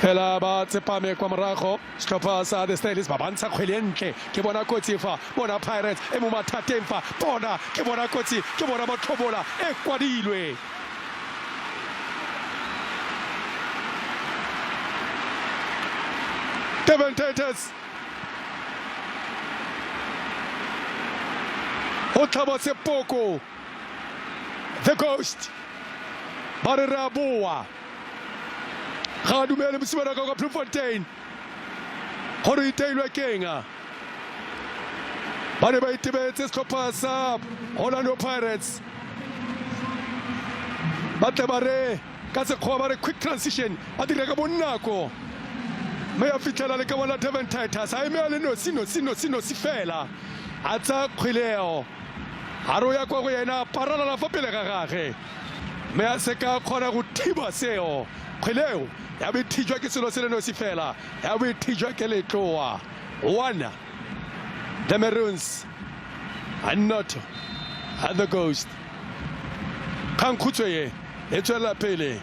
Fela ba tsepame kwa morago setlhopha sa the Stylists ba bantsha kgwele ntle ke bona kotsi fa bona Pirates e mo mathateng fa bona ke bona kotsi ke bona botlhobola e kwadilwe Devon Taters Otlhabo Sepoko the Ghost ba re ra boa ga dumele mosebana ka Bloemfontein gore iteilwe kenga ba ne ba itebetse setlhopha sa Orlando Pirates ba tle ba re ka sekgowa ba re quick transition ba dira ka bonako me ya fitlhela le ka bona Devon Taters a eme a le sino si fela a tsa kgweleo a ro ya kwa go yena paralala fa pele ga gage me a se ka kgona go thiba seo kgweleo ya be thijwa ke selo se le no si fela ya be thijwa ke letloa one the Maroons and not the Ghost kang khutshwe e tswela pele